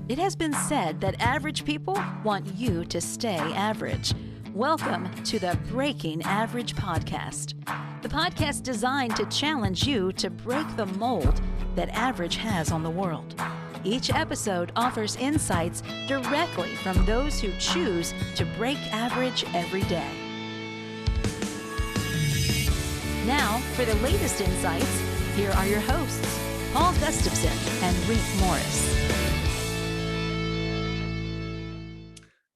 It has been said that average people want you to stay average. Welcome to the Breaking Average podcast, the podcast designed to challenge you to break the mold that average has on the world. Each episode offers insights directly from those who choose to break average every day. Now, for the latest insights, here are your hosts, Paul Gustafson and Rick Morris.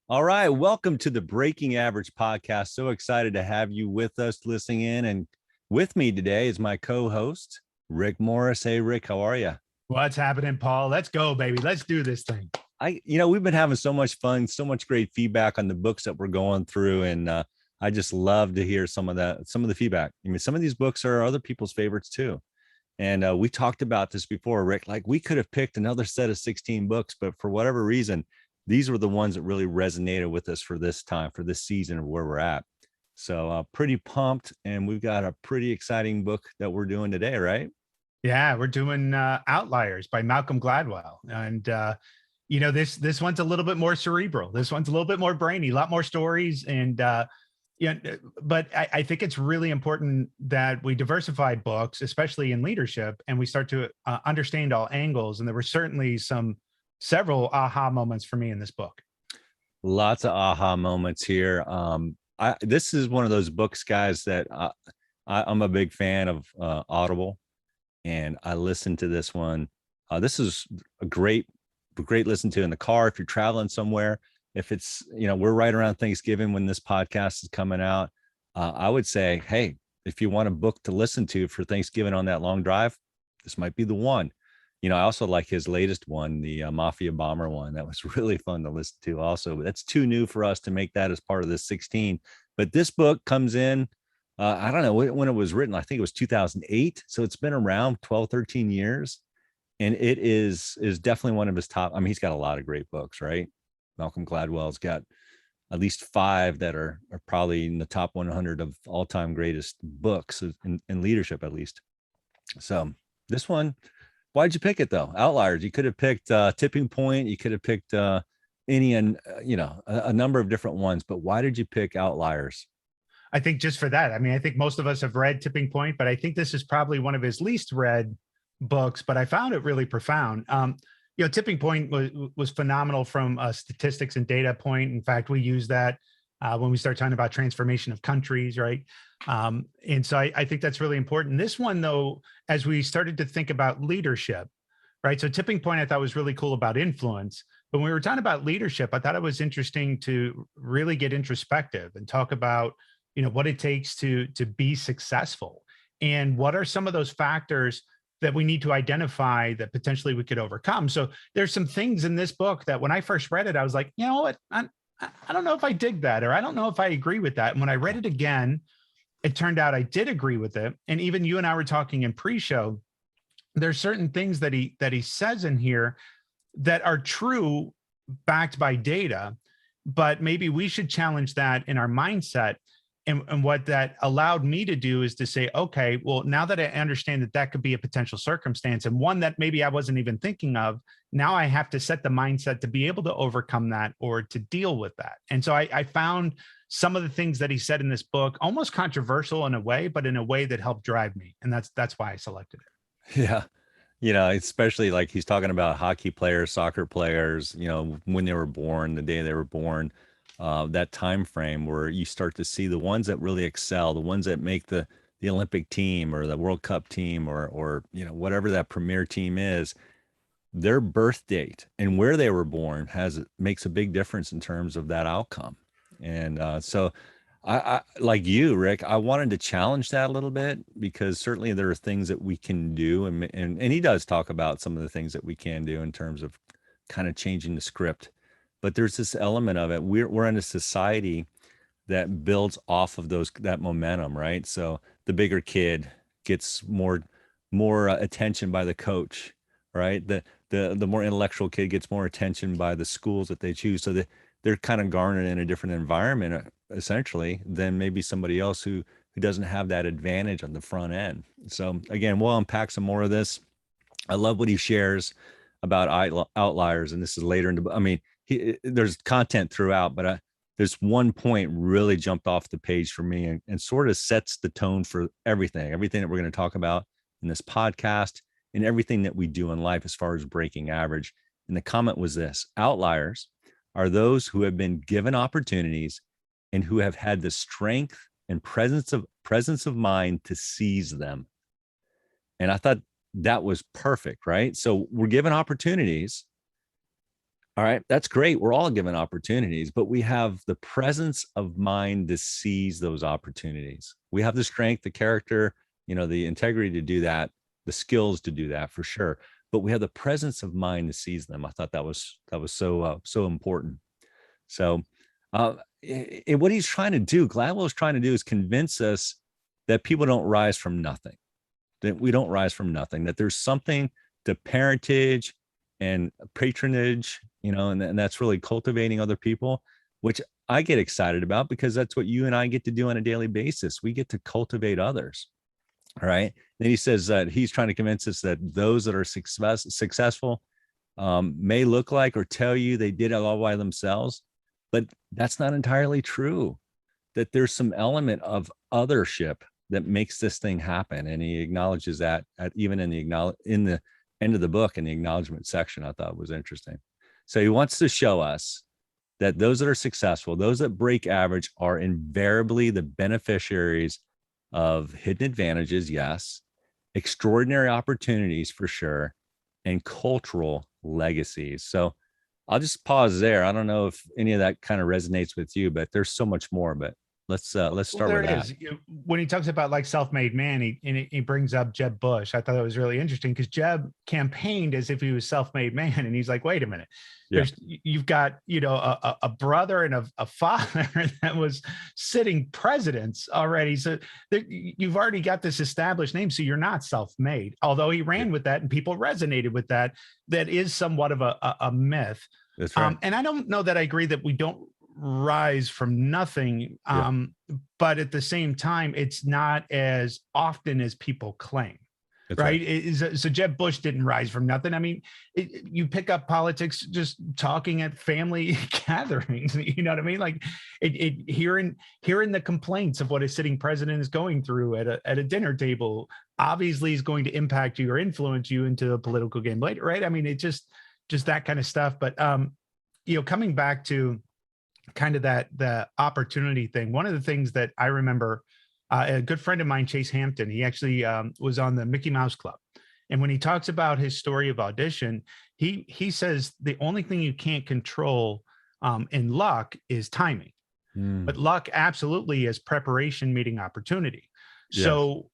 All right, welcome to the Breaking Average podcast. So excited to have you with us listening in. And with me today is my co-host, Rick Morris. Hey, Rick, how are you? What's happening, Paul? Let's go, baby. Let's do this thing. We've been having so much fun, so much great feedback on the books that we're going through. And I just love to hear some of the feedback. I mean, some of these books are other people's favorites too. And we talked about this before, Rick, like we could have picked another set of 16 books, but for whatever reason, these were the ones that really resonated with us for this time, for this season of where we're at. So pretty pumped. And we've got a pretty exciting book that we're doing today, right? Yeah, we're doing Outliers by Malcolm Gladwell. And, this one's a little bit more cerebral. This one's a little bit more brainy, a lot more stories. And, but I think it's really important that we diversify books, especially in leadership, and we start to understand all angles. And there were certainly several aha moments for me in this book. Lots of aha moments here. This is one of those books, guys, that I'm a big fan of Audible, and I listened to this one. This is a great listen to in the car if you're traveling somewhere. If it's, we're right around Thanksgiving when this podcast is coming out. I would say, hey, if you want a book to listen to for Thanksgiving on that long drive, this might be the one. I also like his latest one, the Mafia Bomber one. That was really fun to listen to also. But that's too new for us to make that as part of the 16. But this book comes in, I don't know when it was written. I think it was 2008. So it's been around 12, 13 years. And it is definitely one of his top. I mean, he's got a lot of great books, right? Malcolm Gladwell's got at least 5 that are probably in the top 100 of all-time greatest books in leadership, at least. So this one, why'd you pick it though? Outliers. You could have picked Tipping Point. You could have picked a number of different ones, but why did you pick Outliers? I think just for that. I mean, I think most of us have read Tipping Point, but I think this is probably one of his least read books, but I found it really profound. Tipping Point was phenomenal from a statistics and data point. In fact, we use that when we start talking about transformation of countries, right? And so I think that's really important. This one, though, as we started to think about leadership, right? So Tipping Point, I thought was really cool about influence. But when we were talking about leadership, I thought it was interesting to really get introspective and talk about, what it takes to be successful. And what are some of those factors that we need to identify that potentially we could overcome. So there's some things in this book that when I first read it, I was like, you know what? I don't know if I dig that, or I don't know if I agree with that. And when I read it again, it turned out I did agree with it. And even you and I were talking in pre-show, there's certain things that he says in here that are true, backed by data, but maybe we should challenge that in our mindset. And what that allowed me to do is to say, okay, well, now that I understand that could be a potential circumstance, and one that maybe I wasn't even thinking of, now I have to set the mindset to be able to overcome that or to deal with that. And so I found some of the things that he said in this book almost controversial in a way, but in a way that helped drive me. And that's why I selected it. Yeah. Especially like he's talking about hockey players, soccer players, when they were born, the day they were born. That time frame where you start to see the ones that really excel, the ones that make the Olympic team or the World Cup team or whatever that premier team is, their birth date and where they were born makes a big difference in terms of that outcome. And so I like you, Rick, I wanted to challenge that a little bit because certainly there are things that we can do. And he does talk about some of the things that we can do in terms of kind of changing the script. But there's this element of it. We're in a society that builds off of that momentum, right? So the bigger kid gets more attention by the coach, right? The more intellectual kid gets more attention by the schools that they choose. So they're kind of garnered in a different environment, essentially, than maybe somebody else who doesn't have that advantage on the front end. So again, we'll unpack some more of this. I love what he shares. about outliers, and this is later in the book. I mean, there's content throughout, but there's one point really jumped off the page for me and sort of sets the tone for everything that we're going to talk about in this podcast and everything that we do in life as far as breaking average. And the comment was this: outliers are those who have been given opportunities and who have had the strength and presence of mind to seize them. And I thought that was perfect, right? So we're given opportunities. All right, that's great. We're all given opportunities, but we have the presence of mind to seize those opportunities. We have the strength, the character, the integrity to do that, the skills to do that for sure. But we have the presence of mind to seize them. I thought that was so important. So what he's trying to do, Gladwell's trying to do, is convince us that people don't rise from nothing, that we don't rise from nothing, that there's something to parentage and patronage, and that's really cultivating other people, which I get excited about because that's what you and I get to do on a daily basis. We get to cultivate others. All right. Then he says that he's trying to convince us that those that are successful may look like or tell you they did it all by themselves, but that's not entirely true, that there's some element of othership that makes this thing happen. And he acknowledges that even in the end of the book, in the acknowledgement section. I thought was interesting. So he wants to show us that those that are successful, those that break average, are invariably the beneficiaries of hidden advantages, yes, extraordinary opportunities for sure, and cultural legacies. So I'll just pause there. I don't know if any of that kind of resonates with you, but there's so much more. But let's start with that. When he talks about like self-made man, he brings up Jeb Bush. I thought that was really interesting because Jeb campaigned as if he was self-made man, and he's like, wait a minute, you've got a brother and a father that was sitting presidents already, so you've already got this established name, so you're not self-made. Although he ran with that and people resonated with that, that is somewhat of a myth. That's right. And I don't know that I agree that we don't rise from nothing, but at the same time, it's not as often as people claim. That's right. So Jeb Bush didn't rise from nothing. I mean, you pick up politics just talking at family gatherings. You know what I mean? Like hearing the complaints of what a sitting president is going through at a dinner table obviously is going to impact you or influence you into the political game later, right? I mean, it's just that kind of stuff. But coming back to kind of the opportunity thing, one of the things that I remember, a good friend of mine, Chase Hampton, he actually was on the Mickey Mouse Club. And when he talks about his story of audition, he says the only thing you can't control in luck is timing. But luck absolutely is preparation meeting opportunity. Yes. So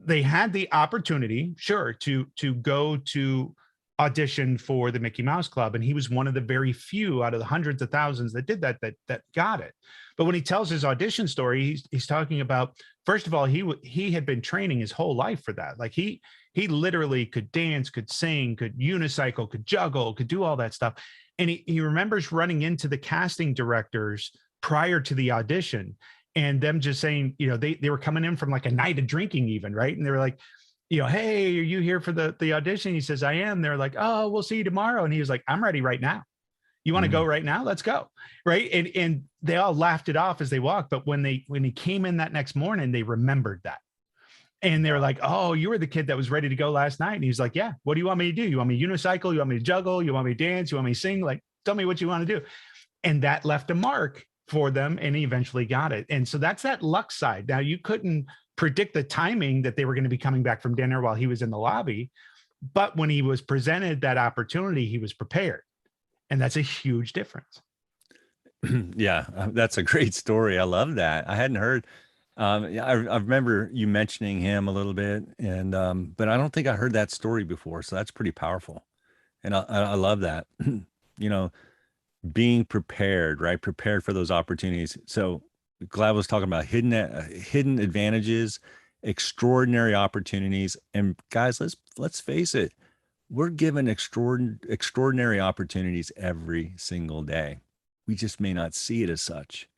they had the opportunity, sure, to go to audition for the Mickey Mouse Club, and he was one of the very few out of the hundreds of thousands that did that got it. But when he tells his audition story, he's talking about, first of all, he had been training his whole life for that. Like he literally could dance, could sing, could unicycle, could juggle, could do all that stuff. And he remembers running into the casting directors prior to the audition and them just saying, they were coming in from like a night of drinking even, right? And they were like, hey, are you here for the audition? He says, I am. They're like, oh, we'll see you tomorrow. And he was like, I'm ready right now. You want to go right now? Let's go. Right. And they all laughed it off as they walked. But when he came in that next morning, they remembered that. And they were like, oh, you were the kid that was ready to go last night. And he was like, yeah, what do you want me to do? You want me to unicycle? You want me to juggle? You want me to dance? You want me to sing? Like, tell me what you want to do. And that left a mark for them. And he eventually got it. And so that's that luck side. Now, you couldn't predict the timing that they were going to be coming back from dinner while he was in the lobby. But when he was presented that opportunity, he was prepared. And that's a huge difference. Yeah, that's a great story. I love that. I hadn't heard. I remember you mentioning him a little bit, and but I don't think I heard that story before. So that's pretty powerful, and I love that. Being prepared, right? Prepared for those opportunities. So Glad was talking about hidden advantages, extraordinary opportunities, and guys, let's face it. We're given extraordinary opportunities every single day. We just may not see it as such.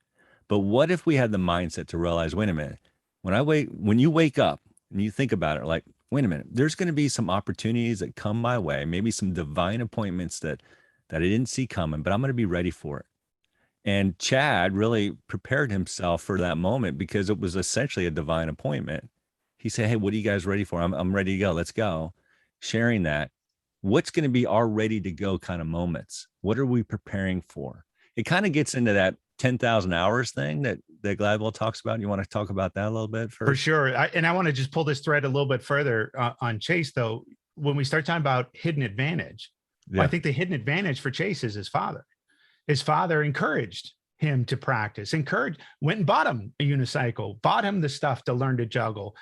But what if we had the mindset to realize, wait a minute, when you wake up and you think about it, like wait a minute, there's going to be some opportunities that come my way, maybe some divine appointments that I didn't see coming, but I'm going to be ready for it. And Chad really prepared himself for that moment because it was essentially a divine appointment. He said, hey, what are you guys ready for? I'm ready to go. Let's go. Sharing that. What's going to be our ready to go kind of moments? What are we preparing for? It kind of gets into that 10,000 hours thing that Gladwell talks about. You want to talk about that a little bit first? For sure. I want to just pull this thread a little bit further on Chase, though. When we start talking about hidden advantage, I think the hidden advantage for Chase is his father. His father encouraged him to practice, went and bought him a unicycle, bought him the stuff to learn to juggle,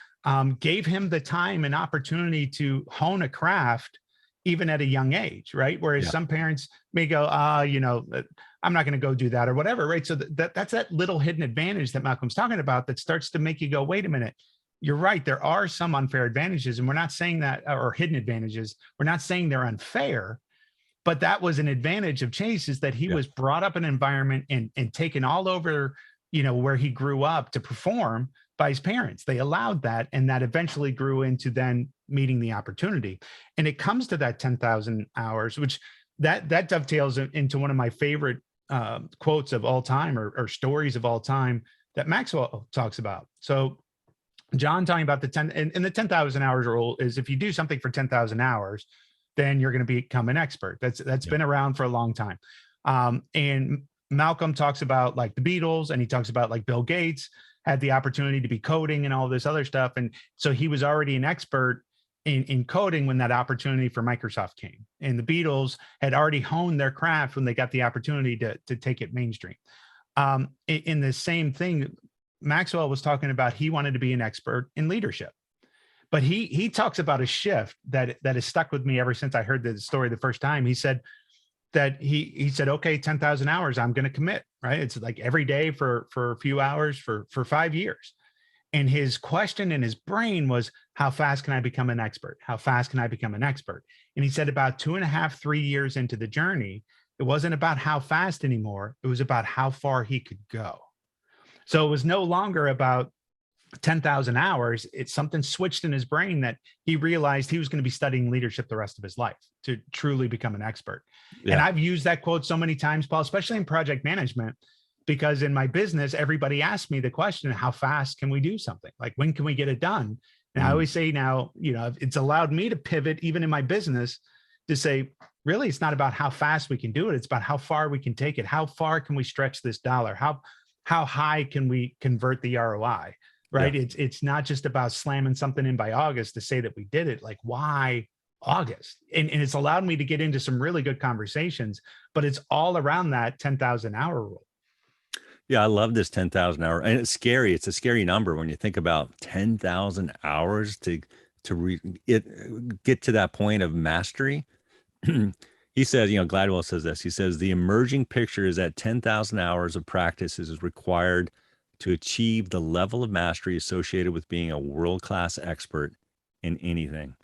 gave him the time and opportunity to hone a craft even at a young age, right? Whereas some parents may go, I'm not going to go do that or whatever, right? So that's that little hidden advantage that Malcolm's talking about that starts to make you go, wait a minute, you're right. There are some unfair advantages, and we're not saying that, or hidden advantages. We're not saying they're unfair, but that was an advantage of Chase, is that he was brought up in an environment and taken all over, where he grew up to perform by his parents. They allowed that, and that eventually grew into then meeting the opportunity. And it comes to that 10,000 hours, which that dovetails into one of my favorite quotes of all time, or stories of all time, that Maxwell talks about. So John talking about the 10 and the 10,000 hours rule is, if you do something for 10,000 hours, then you're going to become an expert. That's been around for a long time. And Malcolm talks about like the Beatles, and he talks about like Bill Gates had the opportunity to be coding and all this other stuff. And so he was already an expert in coding when that opportunity for Microsoft came. And the Beatles had already honed their craft when they got the opportunity to take it mainstream. In the same thing, Maxwell was talking about, he wanted to be an expert in leadership. But he talks about a shift that has stuck with me ever since I heard the story the first time. He said that he said, okay, 10,000 hours, I'm going to commit, right? It's like every day for a few hours for 5 years. And his question in his brain was, how fast can I become an expert? How fast can I become an expert? And he said about 2.5, 3 years into the journey, it wasn't about how fast anymore. It was about how far he could go. So it was no longer about 10,000 hours. It's something switched in his brain that he realized he was going to be studying leadership the rest of his life to truly become an expert. And I've used that quote so many times, Paul, especially in project management, because in my business, everybody asks me the question, how fast can we do something? Like, when can we get it done? And I always say now, it's allowed me to pivot even in my business to say, really, it's not about how fast we can do it. It's about how far we can take it. How far can we stretch this dollar? How high can we convert the ROI? Right. Yeah. It's not just about slamming something in by August to say that we did it. Like, why August? And it's allowed me to get into some really good conversations, but it's all around that 10,000 hour rule. Yeah, I love this 10,000 hour, and it's scary. It's a scary number when you think about 10,000 hours to get to that point of mastery. He says, Gladwell says this. He says the emerging picture is that 10,000 hours of practice is required to achieve the level of mastery associated with being a world-class expert in anything.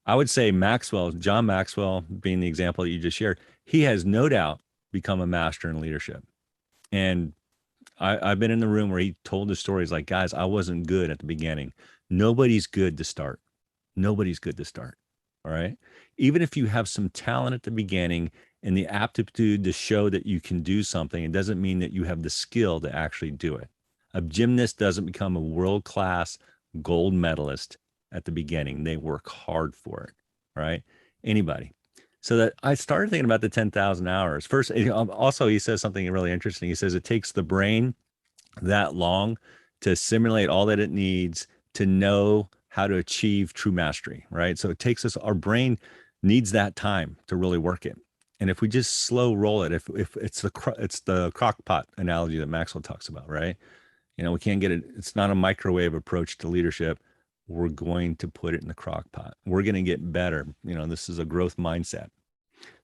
I would say John Maxwell, being the example that you just shared, he has no doubt become a master in leadership. And I've been in the room where he told the stories like, guys, I wasn't good at the beginning. Nobody's good to start. Nobody's good to start. All right. Even if you have some talent at the beginning and the aptitude to show that you can do something, it doesn't mean that you have the skill to actually do it. A gymnast doesn't become a world-class gold medalist at the beginning. They work hard for it, right? Anybody. So that I started thinking about the 10,000 hours. First, also, he says something really interesting. He says it takes the brain that long to simulate all that it needs to know how to achieve true mastery, right? So it takes our brain needs that time to really work it. And if we just slow roll it, if it's the crock pot analogy that Maxwell talks about, right? We can't get it. It's not a microwave approach to leadership. We're going to put it in the crock pot. We're going to get better. This is a growth mindset.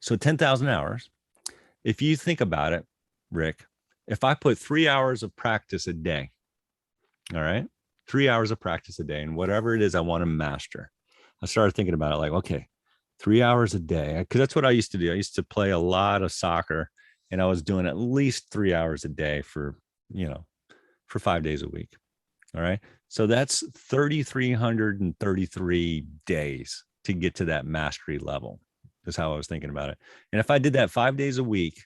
So 10,000 hours, if you think about it, Rick, if I put 3 hours of practice a day, all right, 3 hours of practice a day, and whatever it is I want to master, I started thinking about it like, okay, 3 hours a day, because that's what I used to do. I used to play a lot of soccer, and I was doing at least 3 hours a day for 5 days a week. All right. So that's 3,333 days to get to that mastery level, is how I was thinking about it. And if I did that 5 days a week,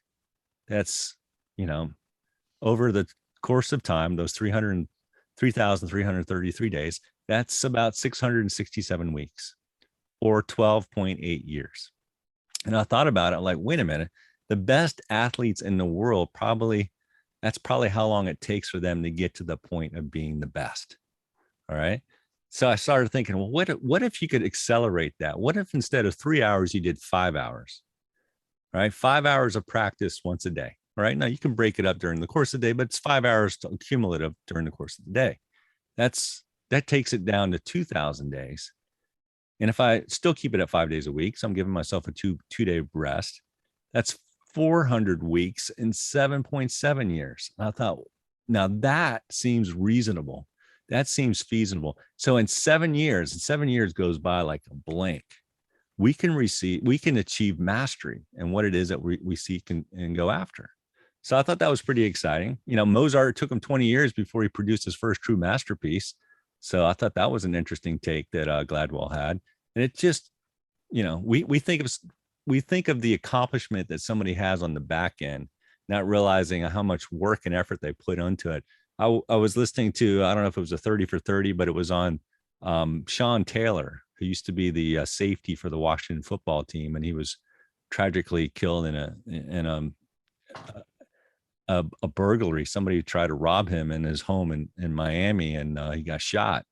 that's, over the course of time, those 3,333 days, that's about 667 weeks or 12.8 years. And I thought about it, like, wait a minute, the best athletes in the world, that's probably how long it takes for them to get to the point of being the best. All right. So I started thinking, well, what if you could accelerate that? What if instead of 3 hours, you did 5 hours, right? 5 hours of practice once a day. All right. Now you can break it up during the course of the day, but it's 5 hours cumulative during the course of the day. That takes it down to 2,000 days. And if I still keep it at 5 days a week, so I'm giving myself a two-day rest, that's 400 weeks in 7.7 years. And I thought, now that seems reasonable. That seems feasible. So in 7 years, and 7 years goes by like a blink, we can achieve mastery and what it is that we seek and go after. So I thought that was pretty exciting. Mozart took him 20 years before he produced his first true masterpiece. So I thought that was an interesting take that Gladwell had. And it just, we think of the accomplishment that somebody has on the back end, not realizing how much work and effort they put into it. I was listening to, I don't know if it was a 30 for 30, but it was on Sean Taylor, who used to be the safety for the Washington football team. And he was tragically killed in a burglary. Somebody tried to rob him in his home in Miami, and he got shot.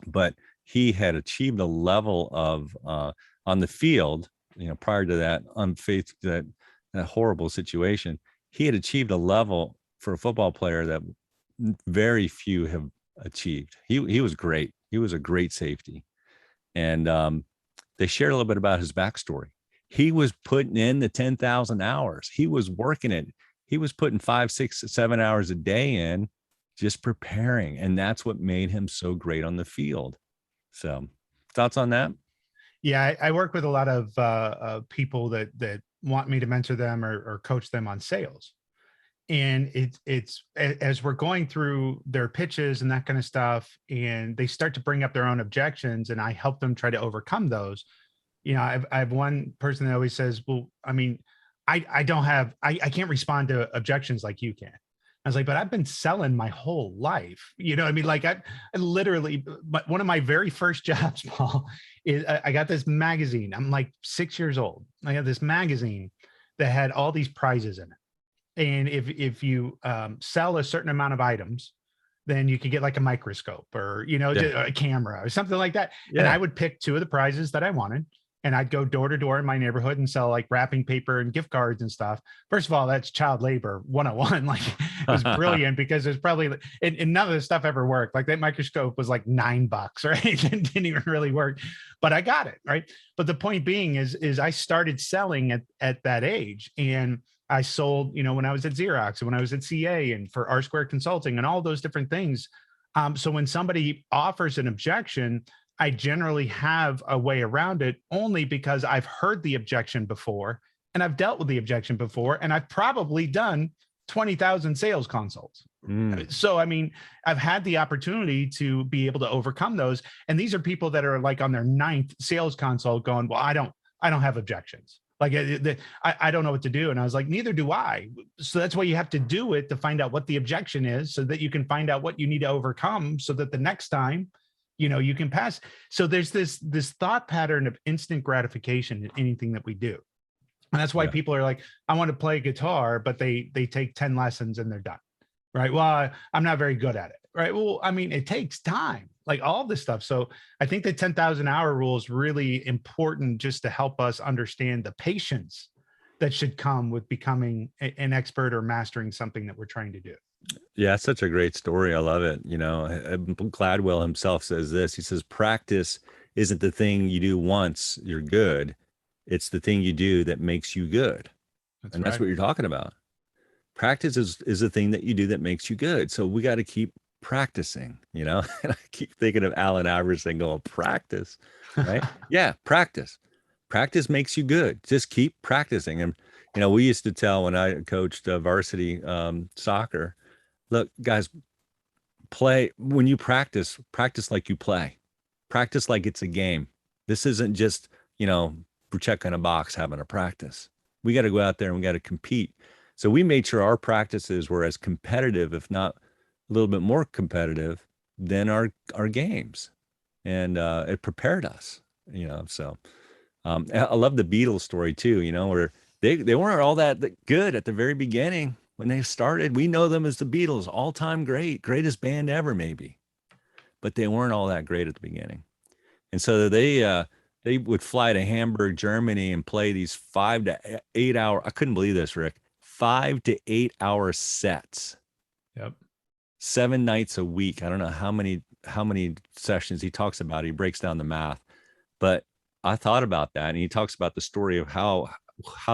But he had achieved a level of on the field, prior to that unfaith, that horrible situation, he had achieved a level for a football player that very few have achieved. He was great. He was a great safety. And they shared a little bit about his backstory. He was putting in the 10,000 hours. He was working it. He was putting 5, 6, 7 hours a day in, just preparing. And that's what made him so great on the field. So thoughts on that? Yeah, I work with a lot of people that want me to mentor them or coach them on sales. And it's as we're going through their pitches and that kind of stuff, and they start to bring up their own objections, and I help them try to overcome those. I have one person that always says, well, I mean, I can't respond to objections like you can. I was like, but I've been selling my whole life. I mean, like I literally, one of my very first jobs, Paul, is I got this magazine. I'm like 6 years old. I got this magazine that had all these prizes in it. And if you sell a certain amount of items, then you could get like a microscope or, a camera or something like that. Yeah. And I would pick 2 of the prizes that I wanted. And I'd go door to door in my neighborhood and sell like wrapping paper and gift cards and stuff. First of all, that's child labor 101. Like it was brilliant because there's probably, and none of this stuff ever worked. Like that microscope was like $9, right? It didn't even really work, but I got it, right? But the point being is I started selling at that age, and I sold, when I was at Xerox and when I was at CA and for R Square Consulting and all those different things. So when somebody offers an objection, I generally have a way around it only because I've heard the objection before and I've dealt with the objection before, and I've probably done 20,000 sales consults. So, I mean, I've had the opportunity to be able to overcome those. And these are people that are like on their 9th sales consult going, well, I don't have objections. Like I don't know what to do. And I was like, neither do I. So that's why you have to do it, to find out what the objection is so that you can find out what you need to overcome so that the next time, you can pass. So there's this thought pattern of instant gratification in anything that we do. And that's why people are like, I want to play guitar, but they take 10 lessons and they're done. Right. Well, I'm not very good at it. Right. Well, I mean, it takes time, like all this stuff. So I think the 10,000 hour rule is really important just to help us understand the patience that should come with becoming an expert or mastering something that we're trying to do. Yeah, it's such a great story. I love it. Gladwell himself says this. He says, practice isn't the thing you do once you're good. It's the thing you do that makes you good. That's what you're talking about. Practice is the thing that you do that makes you good. So we got to keep practicing, And I keep thinking of Allen Iverson going, practice, right? Yeah, practice. Practice makes you good. Just keep practicing. And, we used to tell when I coached varsity soccer, look, guys, play when you practice like you play, practice like it's a game. This isn't just, we're checking a box having a practice. We got to go out there and we got to compete. So we made sure our practices were as competitive, if not a little bit more competitive than our games. And it prepared us, so I love the Beatles story too, where they weren't all that good at the very beginning when they started. We know them as the Beatles, all-time greatest band ever, maybe, but they weren't all that great at the beginning. And so they would fly to Hamburg, Germany, and play these 5 to 8 hour. I couldn't believe this, Rick. 5 to 8 hour sets. Yep. 7 nights a week. I don't know how many sessions he talks about. He breaks down the math, but I thought about that, and he talks about the story of how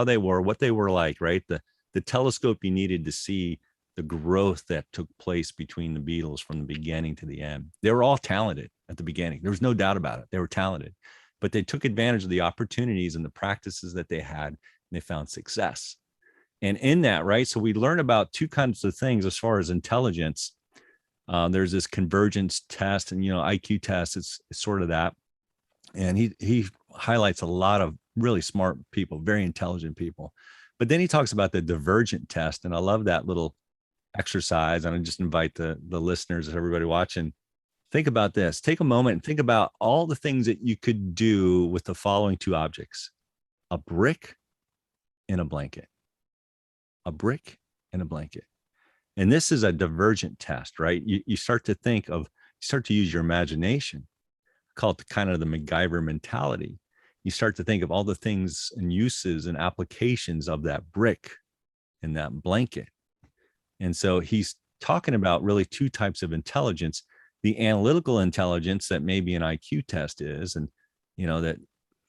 they were, what they were like, right? The telescope you needed to see the growth that took place between the Beatles from the beginning to the end. They were all talented at the beginning. There was no doubt about it. They were talented, but they took advantage of the opportunities and the practices that they had, and they found success. And in that, right? So we learn about two kinds of things as far as intelligence. There's this convergence test and, IQ test. It's sort of that. And he highlights a lot of really smart people, very intelligent people. But then he talks about the divergent test. And I love that little exercise. And I just invite the listeners, everybody watching, think about this. Take a moment and think about all the things that you could do with the following two objects: a brick and a blanket. A brick and a blanket. And this is a divergent test, right? You start to use your imagination. I call it kind of the MacGyver mentality. You start to think of all the things and uses and applications of that brick and that blanket. And so he's talking about really two types of intelligence: the analytical intelligence that maybe an IQ test is, and, that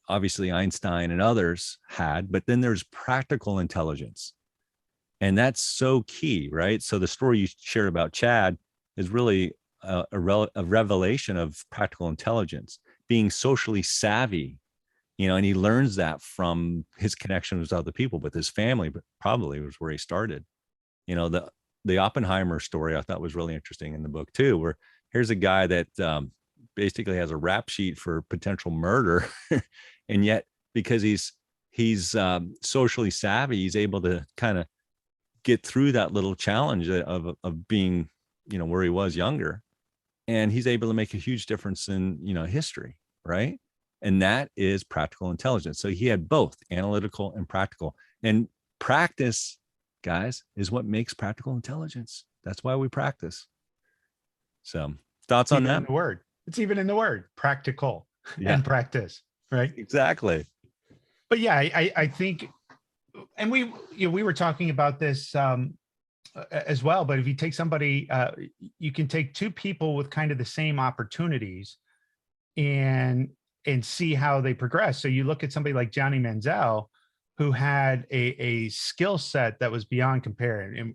obviously Einstein and others had, but then there's practical intelligence. And that's so key, right? So the story you shared about Chad is really a revelation of practical intelligence, being socially savvy, and he learns that from his connections with other people, with his family, but probably was where he started. The Oppenheimer story I thought was really interesting in the book too, where here's a guy that basically has a rap sheet for potential murder. And yet, because he's socially savvy, he's able to kind of get through that little challenge of being, where he was younger, and he's able to make a huge difference in, history, right? And that is practical intelligence. So he had both analytical and practical. And practice, guys, is what makes practical intelligence. That's why we practice. So thoughts on that? It's even in the word, practical and practice, right? Exactly. But yeah, I think, and we were talking about this as well, but if you take somebody, you can take two people with kind of the same opportunities and see how they progress. So you look at somebody like Johnny Manziel, who had a skill set that was beyond compare. And,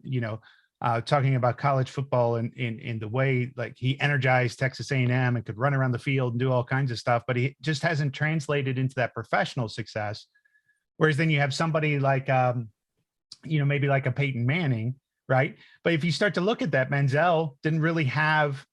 talking about college football and in the way, like, he energized Texas A&M and could run around the field and do all kinds of stuff, but he just hasn't translated into that professional success. Whereas then you have somebody like, maybe like a Peyton Manning, right? But if you start to look at that, Manziel didn't really have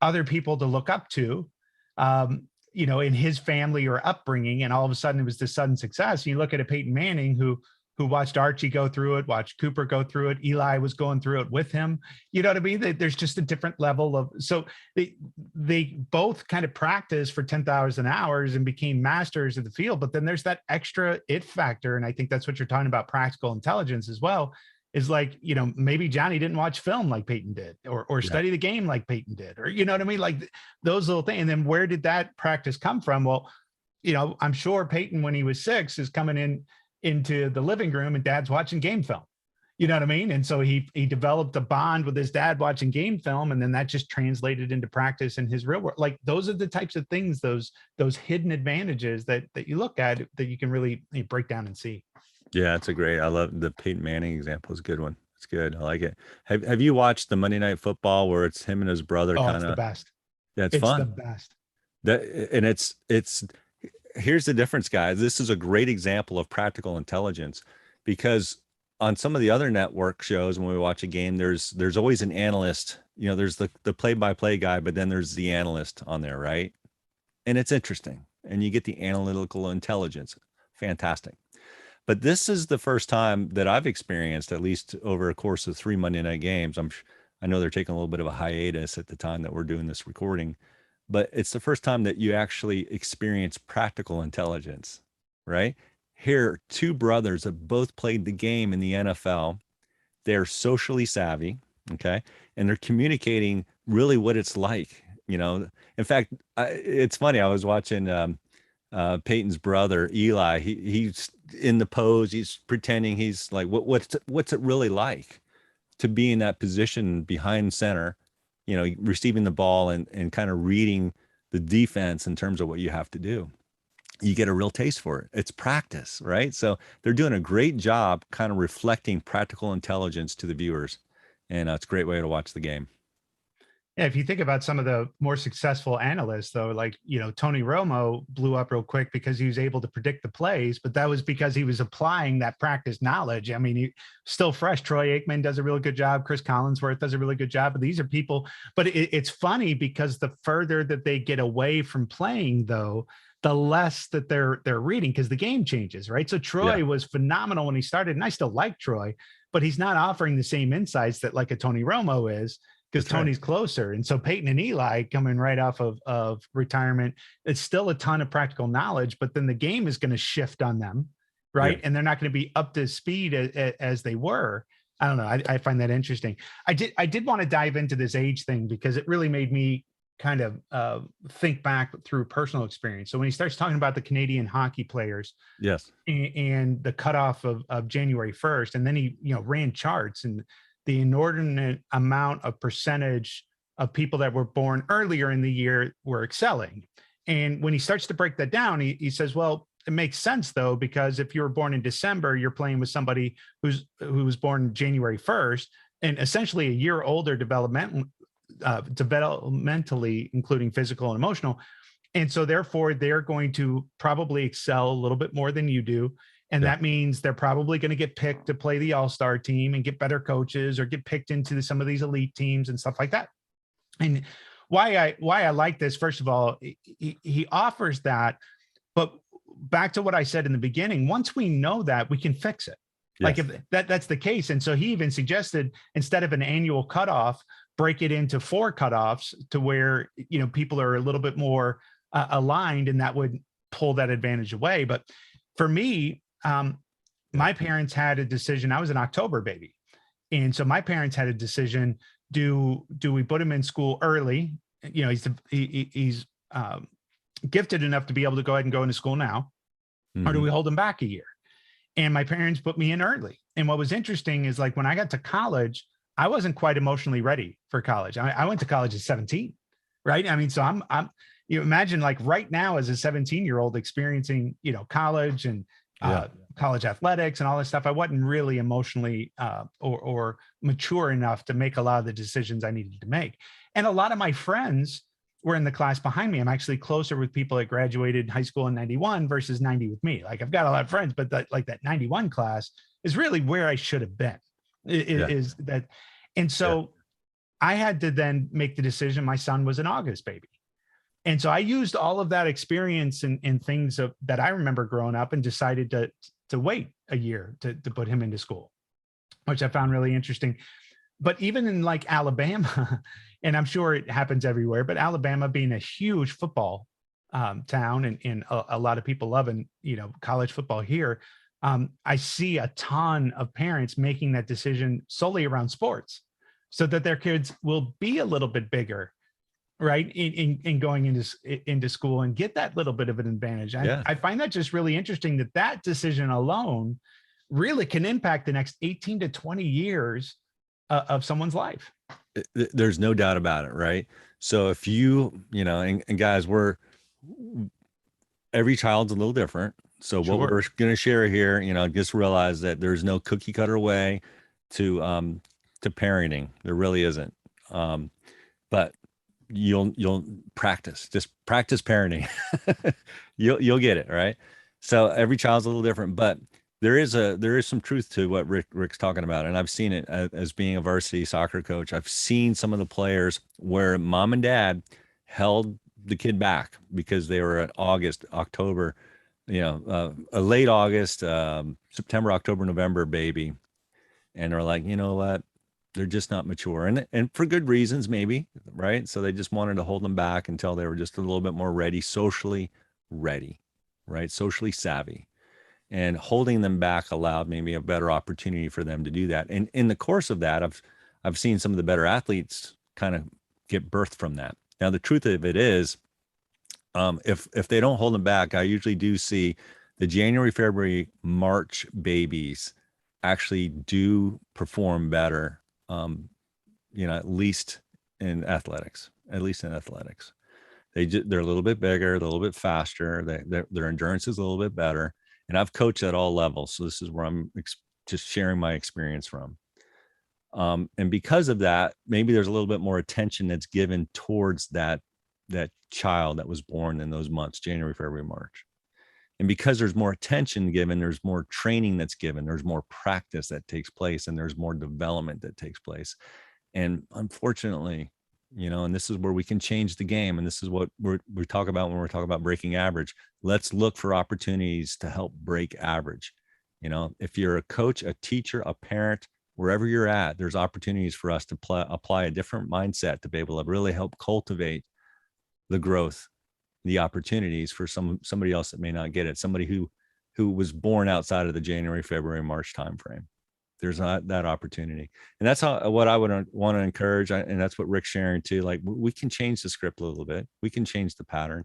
other people to look up to, in his family or upbringing, and all of a sudden it was this sudden success. You look at a Peyton Manning who watched Archie go through it, watched Cooper go through it. Eli was going through it with him. You know what I mean? There's just a different level of, so they both kind of practiced for 10,000 hours and became masters of the field. But then there's that extra it factor. And I think that's what you're talking about, practical intelligence as well, is like, maybe Johnny didn't watch film like Peyton did, or study the game like Peyton did, or, you know what I mean? Like those little things. And then where did that practice come from? Well, I'm sure Peyton, when he was 6, is coming into the living room and dad's watching game film. You know what I mean? And so he developed a bond with his dad watching game film, and then that just translated into practice in his real world. Like those are the types of things, those hidden advantages that you look at, that you can really break down and see. Yeah, it's I love the Peyton Manning example. Is a good one. It's good. I like it. Have you watched the Monday Night Football where it's him and his brother? Oh, it's the best. That's fun. It's the best. And it's here's the difference, guys. This is a great example of practical intelligence, because on some of the other network shows, when we watch a game, there's always an analyst. There's the play-by-play guy, but then there's the analyst on there, right? And it's interesting, and you get the analytical intelligence. Fantastic. But this is the first time that I've experienced, at least over a course of 3 Monday night games. I know they're taking a little bit of a hiatus at the time that we're doing this recording, but it's the first time that you actually experience practical intelligence, right? Here, two brothers have both played the game in the NFL. They're socially savvy, okay? And they're communicating really what it's like, In fact, it's funny. I was watching Peyton's brother, Eli. He's in the pose. He's pretending he's like, what's it really like to be in that position behind center, receiving the ball and kind of reading the defense in terms of what you have to do. You get a real taste for it. It's practice, right? So they're doing a great job kind of reflecting practical intelligence to the viewers. And it's a great way to watch the game. Yeah, if you think about some of the more successful analysts, though, like, Tony Romo blew up real quick because he was able to predict the plays, but that was because he was applying that practice knowledge. I mean, still fresh. Troy Aikman does a really good job. Chris Collinsworth does a really good job. But these are people, but it's funny because the further that they get away from playing, though, the less that they're reading, because the game changes, right? So Troy was phenomenal when he started, and I still like Troy, but he's not offering the same insights that like a Tony Romo is, because Tony's closer. And so Peyton and Eli coming right off of retirement, it's still a ton of practical knowledge, but then the game is going to shift on them, right? Yeah. And they're not going to be up to speed as they were. I don't know. I find that interesting. I did want to dive into this age thing because it really made me kind of think back through personal experience. So when he starts talking about the Canadian hockey players, yes, and the cutoff of January 1st, and then he ran charts and the inordinate amount of percentage of people that were born earlier in the year were excelling. And when he starts to break that down, he says, well, it makes sense though, because if you were born in December, you're playing with somebody who was born January 1st, and essentially a year older developmentally, including physical and emotional. And so therefore they're going to probably excel a little bit more than you do. And that means they're probably going to get picked to play the all-star team and get better coaches or get picked into some of these elite teams and stuff like that. And why I like this, first of all, he offers that, but back to what I said in the beginning, once we know that, we can fix it. Yes. Like if that's the case. And so he even suggested, instead of an annual cutoff, break it into 4 cutoffs to where, people are a little bit more aligned, and that would pull that advantage away. But for me, my parents had a decision. I was an October baby. And so my parents had a decision. Do we put him in school early? He's gifted enough to be able to go ahead and go into school now, or do we hold him back a year? And my parents put me in early. And what was interesting is, like, when I got to college, I wasn't quite emotionally ready for college. I went to college at 17, right? I mean, so I'm imagine, like, right now as a 17-year-old experiencing, college and college athletics and all this stuff, I wasn't really emotionally or mature enough to make a lot of the decisions I needed to make. And a lot of my friends were in the class behind me. I'm actually closer with people that graduated high school in 91 versus 90 with me. Like, I've got a lot of friends, but that 91 class is really where I should have been. Is that. And so I had to then make the decision. My son was an August baby. And so I used all of that experience and things that I remember growing up, and decided to wait a year to put him into school, which I found really interesting. But even in like Alabama, and I'm sure it happens everywhere, but Alabama being a huge football town, and a lot of people loving, college football here, I see a ton of parents making that decision solely around sports, so that their kids will be a little bit bigger, right, in going into school and get that little bit of an advantage. I find that just really interesting, that decision alone really can impact the next 18 to 20 years of someone's life. There's no doubt about it, right? So if and guys, every child's a little different. So what we're going to share here, just realize that there's no cookie cutter way to parenting. There really isn't. But you'll practice parenting. you'll get it, right? So every child's a little different, but there is some truth to what Rick's talking about, and I've seen it as being a varsity soccer coach. I've seen some of the players where mom and dad held the kid back because they were at October, a late August, September, October, November baby, and they're like, you know what, they're just not mature, and for good reasons maybe, right? So they just wanted to hold them back until they were just a little bit more socially ready, right? Socially savvy. And holding them back allowed maybe a better opportunity for them to do that. And in the course of that, I've seen some of the better athletes kind of get birthed from that. Now, the truth of it is, if they don't hold them back, I usually do see the January, February, March babies actually do perform better, at least in athletics, they're a little bit bigger, a little bit faster. Their endurance is a little bit better. And I've coached at all levels. So this is where I'm just sharing my experience from. And because of that, maybe there's a little bit more attention that's given towards that child that was born in those months, January, February, March. And because there's more attention given, there's more training that's given, there's more practice that takes place, and there's more development that takes place. And unfortunately, and this is where we can change the game. And this is what we talk about when we're talking about breaking average. Let's look for opportunities to help break average. If you're a coach, a teacher, a parent, wherever you're at, there's opportunities for us to apply a different mindset to be able to really help cultivate the growth, the opportunities for somebody else that may not get it. Somebody who was born outside of the January, February, March timeframe. There's not that opportunity. And that's what I would want to encourage. And that's what Rick's sharing too. Like, we can change the script a little bit. We can change the pattern,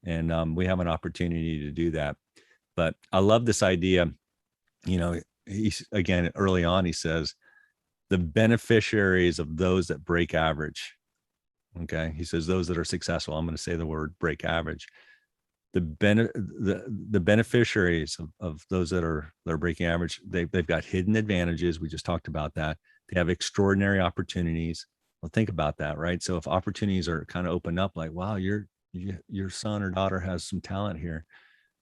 and we have an opportunity to do that. But I love this idea. He's, again, early on, he says, the beneficiaries of those that break average. Okay. He says those that are successful. I'm going to say the word break average. The beneficiaries of those that are breaking average, they've got hidden advantages. We just talked about that. They have extraordinary opportunities. Well, think about that, right? So if opportunities are kind of open up, like, wow, your son or daughter has some talent here,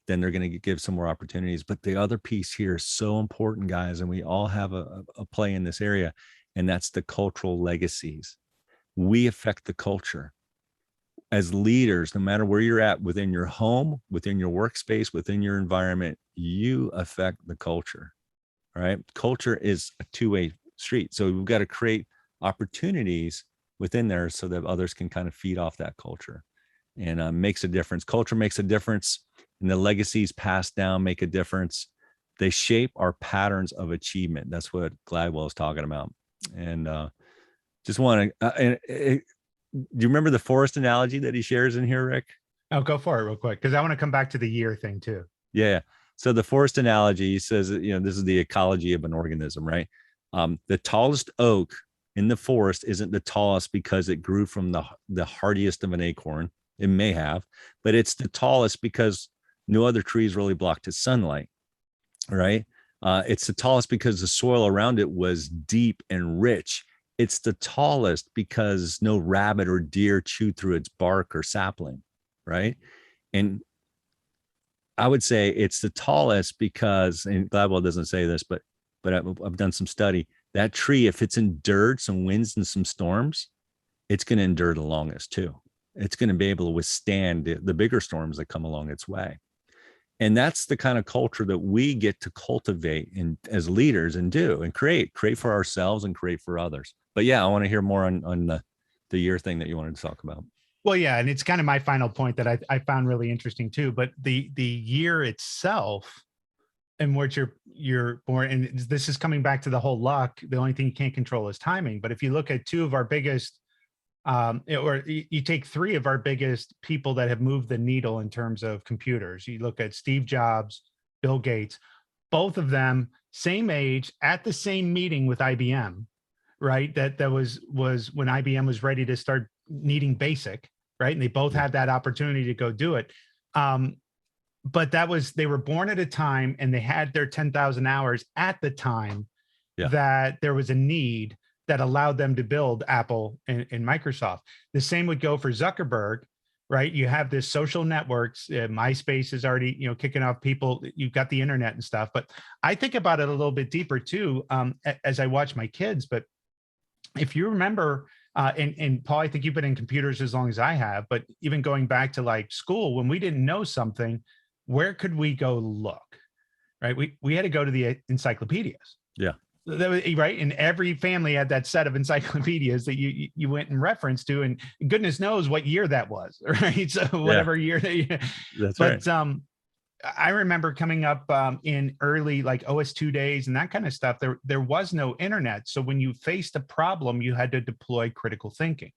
then they're going to give some more opportunities. But the other piece here is so important, guys, and we all have a play in this area, and that's the cultural legacies. We affect the culture. As leaders, no matter where you're at, within your home, within your workspace, within your environment, you affect the culture, right? Culture is a two-way street. So we've got to create opportunities within there so that others can kind of feed off that culture, and makes a difference. Culture makes a difference, and the legacies passed down make a difference. They shape our patterns of achievement. That's what Gladwell is talking about. And just want to, do you remember the forest analogy that he shares in here, Rick? Oh, go for it real quick, because I want to come back to the year thing too. Yeah. So the forest analogy, he says, this is the ecology of an organism, right? The tallest oak in the forest isn't the tallest because it grew from the hardiest of an acorn. It may have, but it's the tallest because no other trees really blocked its sunlight, right? It's the tallest because the soil around it was deep and rich. It's the tallest because no rabbit or deer chewed through its bark or sapling, right? And I would say it's the tallest because, and Gladwell doesn't say this, but I've done some study. That tree, if it's endured some winds and some storms, it's going to endure the longest too. It's going to be able to withstand the bigger storms that come along its way. And that's the kind of culture that we get to cultivate as leaders and do and create for ourselves and create for others. But yeah, I want to hear more on the year thing that you wanted to talk about. Well, yeah, and it's kind of my final point that I found really interesting too. But the year itself, and what you're born, and this is coming back to the whole luck. The only thing you can't control is timing. But if you look at two of our biggest, or you take three of our biggest people that have moved the needle in terms of computers. You look at Steve Jobs, Bill Gates, both of them same age at the same meeting with IBM, right? That was when IBM was ready to start needing BASIC, right? And they both had that opportunity to go do it. But they were born at a time, and they had their 10,000 hours at the time that there was a need that allowed them to build Apple and Microsoft. The same would go for Zuckerberg, right? You have this social networks. MySpace is already, kicking off people. You've got the internet and stuff. But I think about it a little bit deeper too, as I watch my kids. But if you remember, and Paul, I think you've been in computers as long as I have, but even going back to like school, when we didn't know something, where could we go look? Right? We had to go to the encyclopedias. Yeah. Right. And every family had that set of encyclopedias that you went and referenced to, and goodness knows what year that was. Right. So whatever year That's but right. I remember coming up in early like OS2 days and that kind of stuff. There was no internet. So when you faced a problem, you had to deploy critical thinking.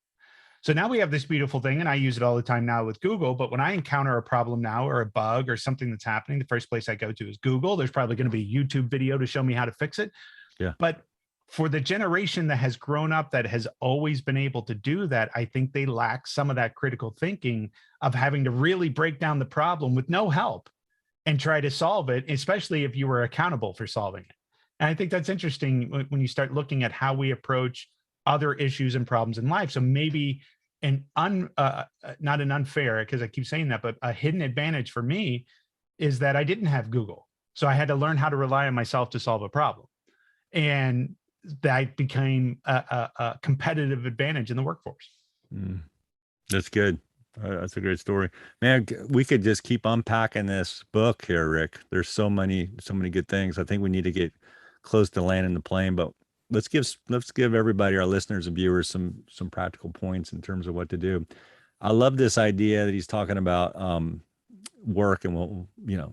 So now we have this beautiful thing, and I use it all the time now with Google. But when I encounter a problem now or a bug or something that's happening, the first place I go to is Google. There's probably going to be a YouTube video to show me how to fix it. Yeah. But for the generation that has grown up, that has always been able to do that, I think they lack some of that critical thinking of having to really break down the problem with no help and try to solve it, especially if you were accountable for solving it. And I think that's interesting when you start looking at how we approach other issues and problems in life. So maybe not an unfair, because I keep saying that, but a hidden advantage for me is that I didn't have Google. So I had to learn how to rely on myself to solve a problem. And that became a competitive advantage in the workforce. That's good. That's a great story, man. We could just keep unpacking this book here, Rick. There's so many good things. I think we need to get close to landing the plane, but let's give everybody, our listeners and viewers, some practical points in terms of what to do. I love this idea that he's talking about work, and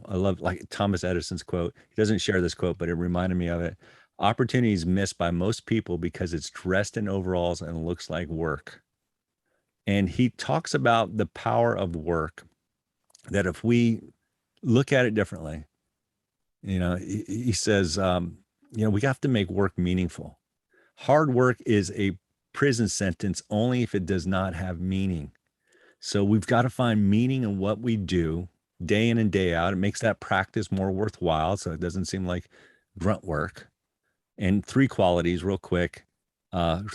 I love like Thomas Edison's quote. He doesn't share this quote, but it reminded me of it. Opportunity is missed by most people because it's dressed in overalls and looks like work. And he talks about the power of work, that if we look at it differently, he says, we have to make work meaningful. Hard work is a prison sentence only if it does not have meaning. So we've got to find meaning in what we do day in and day out. It makes that practice more worthwhile, so it doesn't seem like grunt work. And three qualities real quick.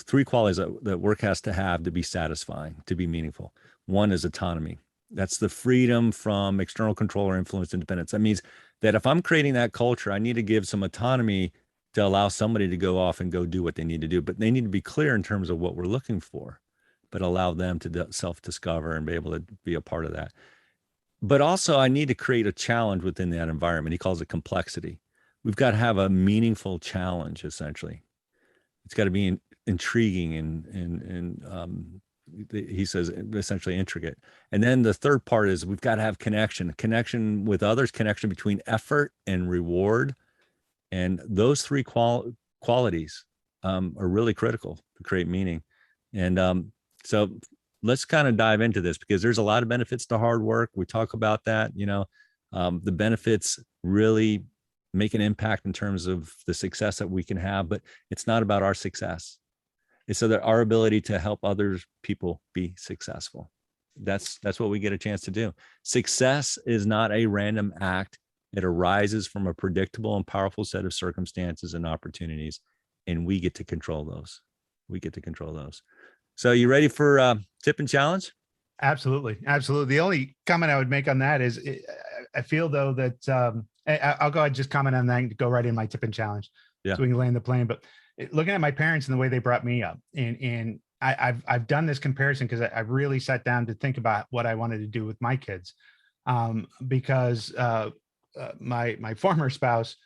Three qualities that work has to have to be satisfying, to be meaningful. One is autonomy. That's the freedom from external control or influence, independence. That means that if I'm creating that culture, I need to give some autonomy to allow somebody to go off and go do what they need to do. But they need to be clear in terms of what we're looking for, but allow them to self-discover and be able to be a part of that. But also I need to create a challenge within that environment. He calls it complexity. We've got to have a meaningful challenge, essentially. It's got to be intriguing and he says essentially intricate. And then the third part is we've got to have connection with others, connection between effort and reward. And those three qualities are really critical to create meaning. And so let's kind of dive into this, because there's a lot of benefits to hard work. We talk about that, the benefits really make an impact in terms of the success that we can have, but it's not about our success. It's so that our ability to help other people be successful. That's what we get a chance to do. Success is not a random act. It arises from a predictable and powerful set of circumstances and opportunities, and we get to control those. So you ready for tip and challenge? Absolutely. The only comment I would make on that is I feel though that I'll go ahead and just comment on that and go right in my tip and challenge. Yeah. So we can land the plane. But looking at my parents and the way they brought me up, and I've done this comparison because I really sat down to think about what I wanted to do with my kids, because my former spouse,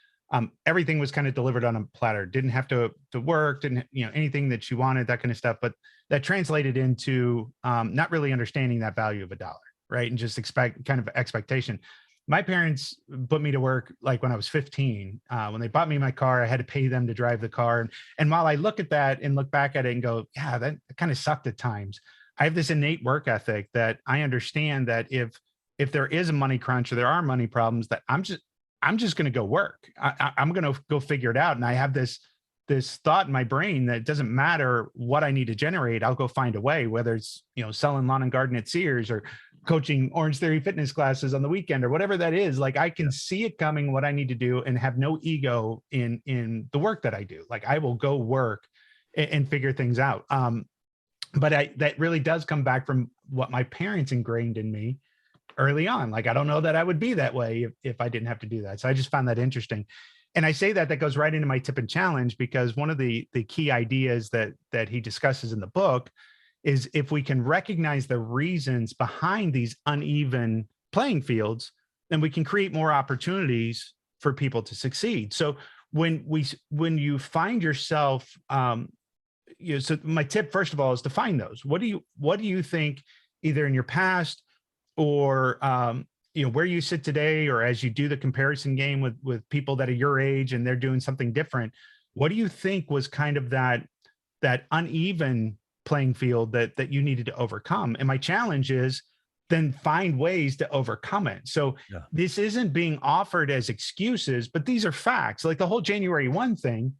everything was kind of delivered on a platter. Didn't have to work, didn't anything that she wanted, that kind of stuff. But that translated into not really understanding that value of a dollar, right? And just expectation. My parents put me to work like when I was 15. When they bought me my car, I had to pay them to drive the car. And while I look at that and look back at it and go, yeah, that kind of sucked at times, I have this innate work ethic that I understand that if there is a money crunch or there are money problems, that I'm just going to go work. I'm going to go figure it out. And I have this thought in my brain that it doesn't matter what I need to generate, I'll go find a way, whether it's, selling lawn and garden at Sears or coaching Orange Theory fitness classes on the weekend or whatever that is. Like I can see it coming, what I need to do, and have no ego in the work that I do. Like I will go work and figure things out. But that really does come back from what my parents ingrained in me early on. Like, I don't know that I would be that way if I didn't have to do that. So I just found that interesting. And I say that goes right into my tip and challenge, because one of the key ideas that he discusses in the book is, if we can recognize the reasons behind these uneven playing fields, then we can create more opportunities for people to succeed. So when you find yourself, so my tip, first of all, is to find those. What do you think, either in your past or where you sit today, or as you do the comparison game with people that are your age and they're doing something different, what do you think was kind of that uneven playing field that you needed to overcome? And my challenge is, then find ways to overcome it. So this isn't being offered as excuses, but these are facts. Like the whole January 1 thing.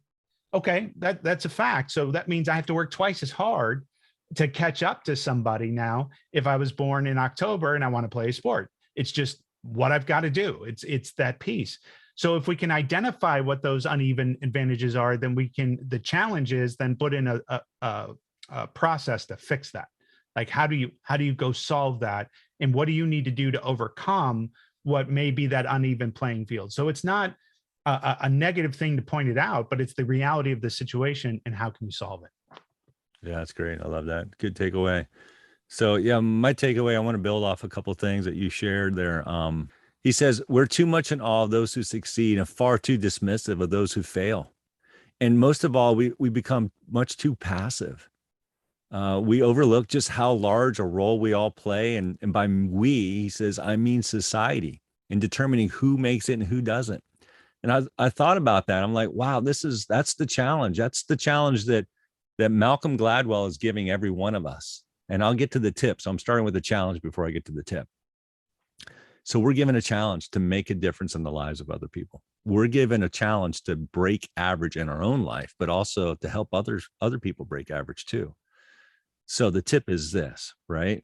Okay, that's a fact. So that means I have to work twice as hard to catch up to somebody now if I was born in October and I want to play a sport. It's just what I've got to do. It's that piece. So if we can identify what those uneven advantages are, then the challenge is then put in a process to fix that. Like, how do you go solve that? And what do you need to do to overcome what may be that uneven playing field? So it's not a negative thing to point it out, but it's the reality of the situation, and how can you solve it? Yeah, that's great. I love that. Good takeaway. So yeah, my takeaway, I want to build off a couple of things that you shared there. He says, we're too much in awe of those who succeed and far too dismissive of those who fail. And most of all, we become much too passive. We overlook just how large a role we all play. And by we, he says, I mean society, in determining who makes it and who doesn't. And I thought about that. I'm like, wow, that's the challenge. That's the challenge that Malcolm Gladwell is giving every one of us. And I'll get to the tip. So I'm starting with the challenge before I get to the tip. So we're given a challenge to make a difference in the lives of other people. We're given a challenge to break average in our own life, but also to help other people break average too. So the tip is this, right?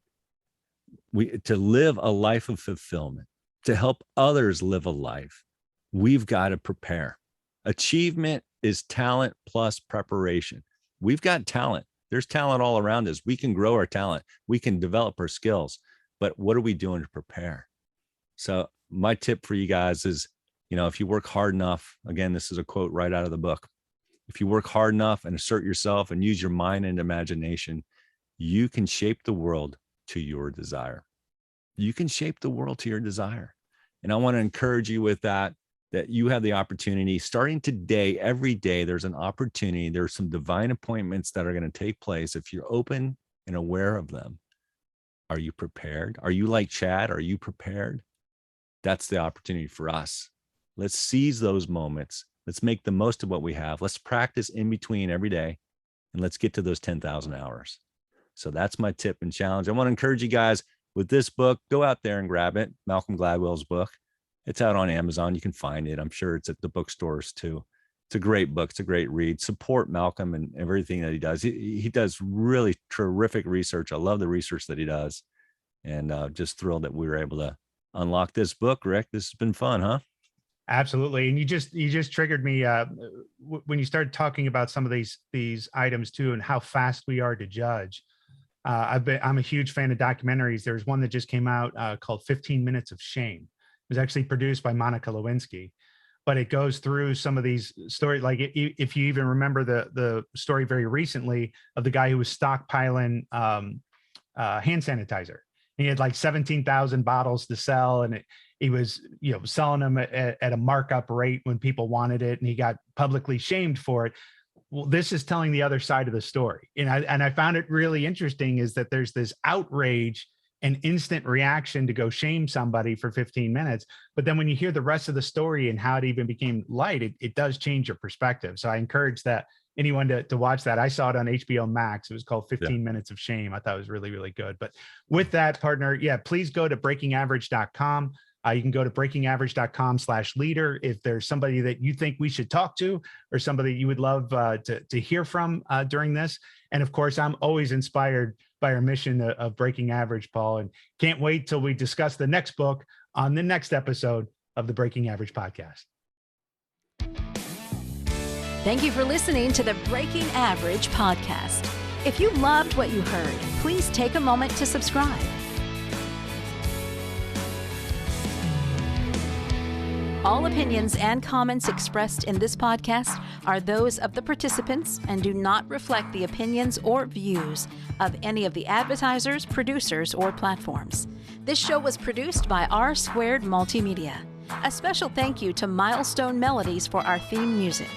To live a life of fulfillment, to help others live a life, we've got to prepare. Achievement is talent plus preparation. We've got talent. There's talent all around us. We can grow our talent. We can develop our skills. But what are we doing to prepare? So my tip for you guys is, if you work hard enough, again, this is a quote right out of the book. If you work hard enough and assert yourself and use your mind and imagination, you can shape the world to your desire. You can shape the world to your desire. And I want to encourage you with that you have the opportunity starting today. Every day, there's an opportunity. There's some divine appointments that are going to take place. If you're open and aware of them, are you prepared? Are you like Chad? Are you prepared? That's the opportunity for us. Let's seize those moments. Let's make the most of what we have. Let's practice in between every day, and let's get to those 10,000 hours. So that's my tip and challenge. I want to encourage you guys with this book, go out there and grab it. Malcolm Gladwell's book. It's out on Amazon. You can find it. I'm sure it's at the bookstores too. It's a great book. It's a great read. Support Malcolm and everything that he does. He does really terrific research. I love the research that he does. And just thrilled that we were able to unlock this book. Rick, this has been fun, huh? Absolutely. And you just triggered me when you started talking about some of these items too, and how fast we are to judge. I'm a huge fan of documentaries. There's one that just came out called 15 Minutes of Shame. It was actually produced by Monica Lewinsky, but it goes through some of these stories. Like if you even remember the story very recently of the guy who was stockpiling hand sanitizer. He had like 17,000 bottles to sell, and he was selling them at a markup rate when people wanted it, and he got publicly shamed for it. Well, this is telling the other side of the story. And I found it really interesting is that there's this outrage and instant reaction to go shame somebody for 15 minutes. But then when you hear the rest of the story and how it even became light, it does change your perspective. So I encourage anyone to watch that. I saw it on HBO Max. It was called 15 Minutes of Shame. I thought it was really, really good. But with that, partner, please go to breakingaverage.com. You can go to breakingaverage.com/leader. If there's somebody that you think we should talk to or somebody you would love to hear from during this. And of course, I'm always inspired by our mission of Breaking Average, Paul, and can't wait till we discuss the next book on the next episode of the Breaking Average podcast. Thank you for listening to the Breaking Average podcast. If you loved what you heard, please take a moment to subscribe. All opinions and comments expressed in this podcast are those of the participants and do not reflect the opinions or views of any of the advertisers, producers, or platforms. This show was produced by R Squared Multimedia. A special thank you to Milestone Melodies for our theme music.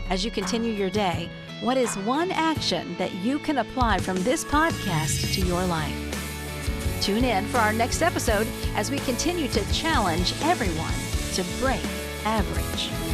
As you continue your day, what is one action that you can apply from this podcast to your life? Tune in for our next episode as we continue to challenge everyone to break average.